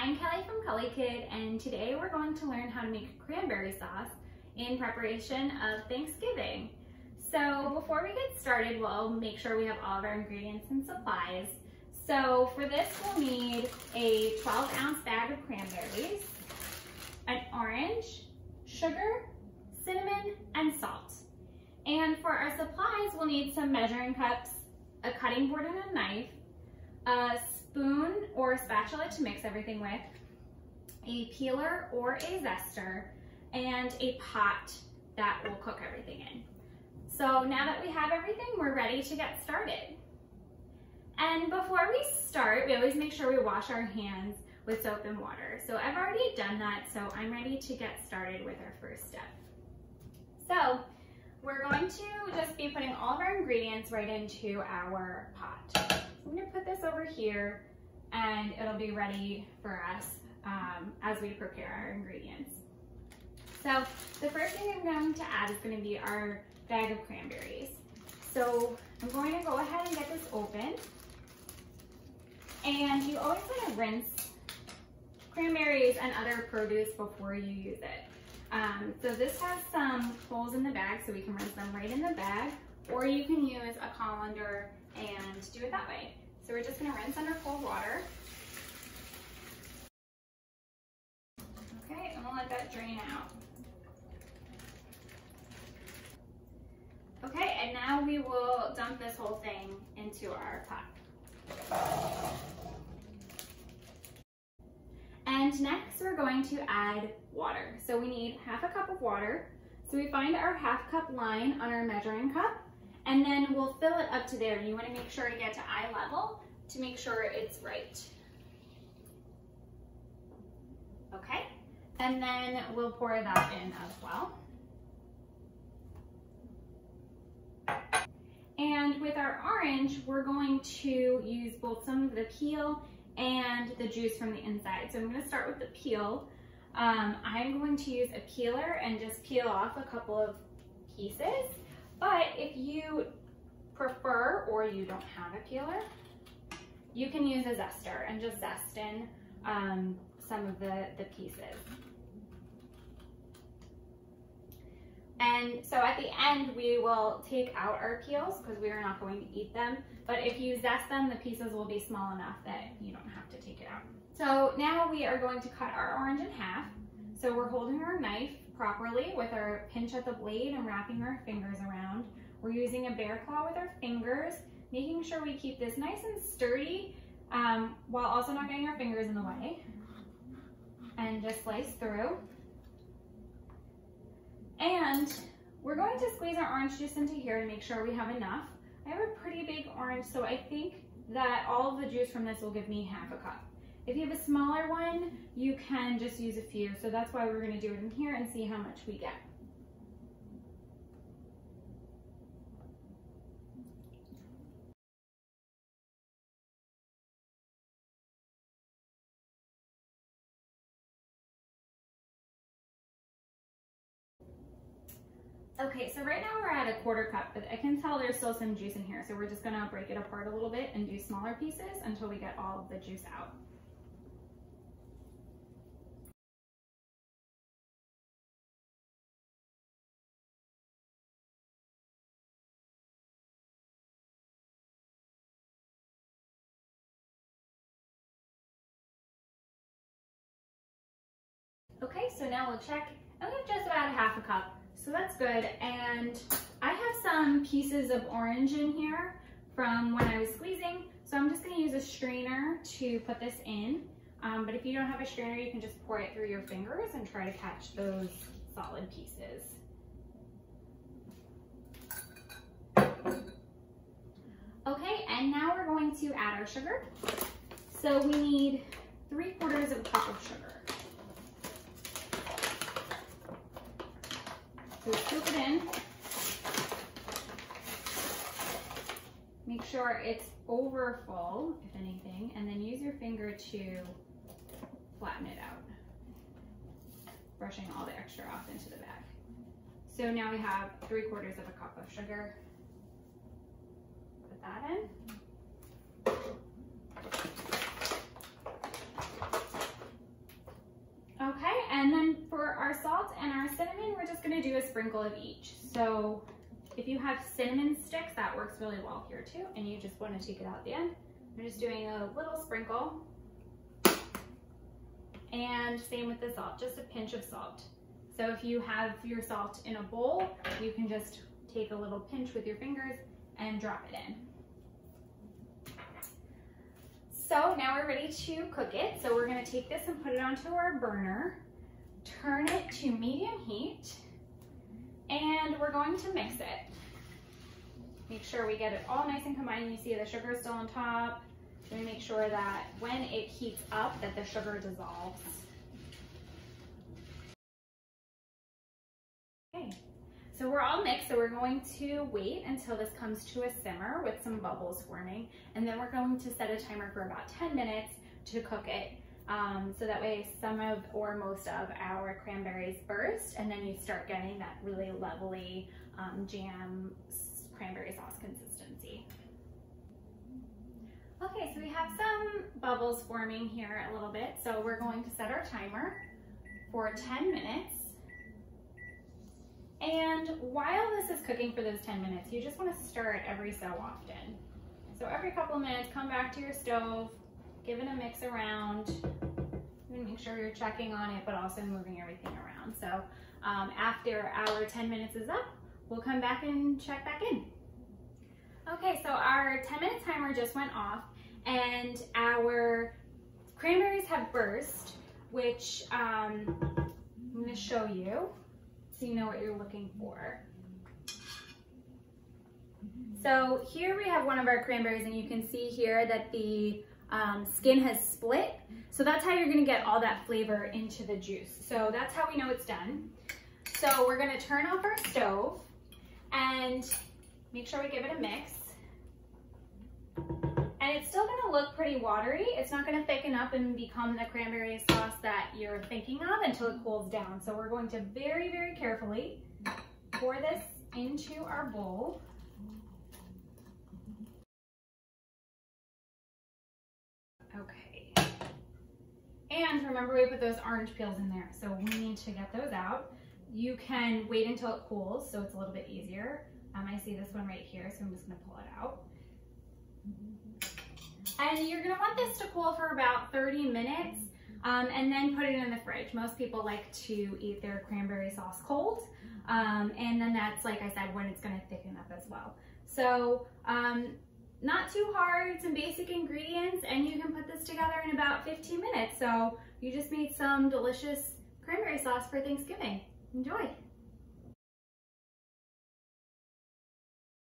I'm Kelly from Kelly Kid, and today we're going to learn how to make cranberry sauce in preparation of Thanksgiving. So before we get started, we'll make sure we have all of our ingredients and supplies. So for this, we'll need a 12-ounce bag of cranberries, an orange, sugar, cinnamon, and salt. And for our supplies, we'll need some measuring cups, a cutting board and a knife, a spoon or a spatula to mix everything with, a peeler or a zester, and a pot that will cook everything in. So now that we have everything, we're ready to get started. And before we start, we always make sure we wash our hands with soap and water. So I've already done that, so I'm ready to get started with our first step. So we're going to just be putting all of our ingredients right into our pot. So I'm gonna put this over here and it'll be ready for us as we prepare our ingredients. So the first thing I'm going to add is going to be our bag of cranberries. So I'm going to go ahead and get this open. And you always want to rinse cranberries and other produce before you use it. So this has some holes in the bag, so we can rinse them right in the bag, or you can use a colander and do it that way. So we're just going to rinse under cold water. Okay, and we'll let that drain out. Okay, and now we will dump this whole thing into our pot. And next we're going to add water. So we need half a cup of water. So we find our half cup line on our measuring cup, and then we'll fill it up to there. You want to make sure to get to eye level to make sure it's right. Okay, and then we'll pour that in as well. And with our orange, we're going to use both some of the peel and the juice from the inside. So I'm going to start with the peel. I'm going to use a peeler and just peel off a couple of pieces. But if you prefer or you don't have a peeler, you can use a zester and just zest in some of the pieces. And so at the end, we will take out our peels because we are not going to eat them. But if you zest them, the pieces will be small enough that you don't have to take it out. So now we are going to cut our orange in half. So we're holding our knife properly with our pinch at the blade and wrapping our fingers around. We're using a bear claw with our fingers, making sure we keep this nice and sturdy while also not getting our fingers in the way. And just slice through. And we're going to squeeze our orange juice into here to make sure we have enough. I have a pretty big orange, so I think that all of the juice from this will give me half a cup. If you have a smaller one, you can just use a few. So that's why we're going to do it in here and see how much we get. Okay, so right now we're at a quarter cup, but I can tell there's still some juice in here. So we're just gonna break it apart a little bit and do smaller pieces until we get all of the juice out. Okay, so now we'll check, and we have just about half a cup. So that's good, and I have some pieces of orange in here from when I was squeezing, so I'm just going to use a strainer to put this in, but if you don't have a strainer, you can just pour it through your fingers and try to catch those solid pieces. Okay, and now we're going to add our sugar. So we need 3/4 of a cup of sugar. So scoop it in. Make sure it's over full, if anything, and then use your finger to flatten it out, brushing all the extra off into the bag. So now we have 3/4 of a cup of sugar. Put that in. do a sprinkle of each. So if you have cinnamon sticks, that works really well here too, and you just want to take it out at the end. I'm just doing a little sprinkle. And same with the salt, just a pinch of salt. So if you have your salt in a bowl, you can just take a little pinch with your fingers and drop it in. So now we're ready to cook it. So we're gonna take this and put it onto our burner, turn it to medium heat, and we're going to mix it. Make sure we get it all nice and combined. You see the sugar still on top. So we make sure that when it heats up that the sugar dissolves. Okay, so we're all mixed, so we're going to wait until this comes to a simmer with some bubbles forming, and then we're going to set a timer for about 10 minutes to cook it. So that way some of or most of our cranberries burst, and then you start getting that really lovely jam cranberry sauce consistency. Okay, so we have some bubbles forming here a little bit, so we're going to set our timer for 10 minutes. And while this is cooking for those 10 minutes, you just want to stir it every so often. So every couple of minutes, come back to your stove, give it a mix around, and make sure you're checking on it, but also moving everything around. So after our 10 minutes is up, we'll come back and check back in. Okay, so our 10-minute timer just went off, and our cranberries have burst, which I'm going to show you so you know what you're looking for. So here we have one of our cranberries, and you can see here that the skin has split. So that's how you're going to get all that flavor into the juice. So that's how we know it's done. So we're going to turn off our stove and make sure we give it a mix. And it's still gonna look pretty watery. It's not gonna thicken up and become the cranberry sauce that you're thinking of until it cools down. So we're going to very, very carefully pour this into our bowl. Okay. And remember, we put those orange peels in there, so we need to get those out. You can wait until it cools, so it's a little bit easier. I see this one right here, so I'm just gonna pull it out. And you're gonna want this to cool for about 30 minutes and then put it in the fridge. Most people like to eat their cranberry sauce cold. And then that's, like I said, when it's gonna thicken up as well. So not too hard, some basic ingredients, and you can put this together in about 15 minutes. So you just made some delicious cranberry sauce for Thanksgiving. Enjoy.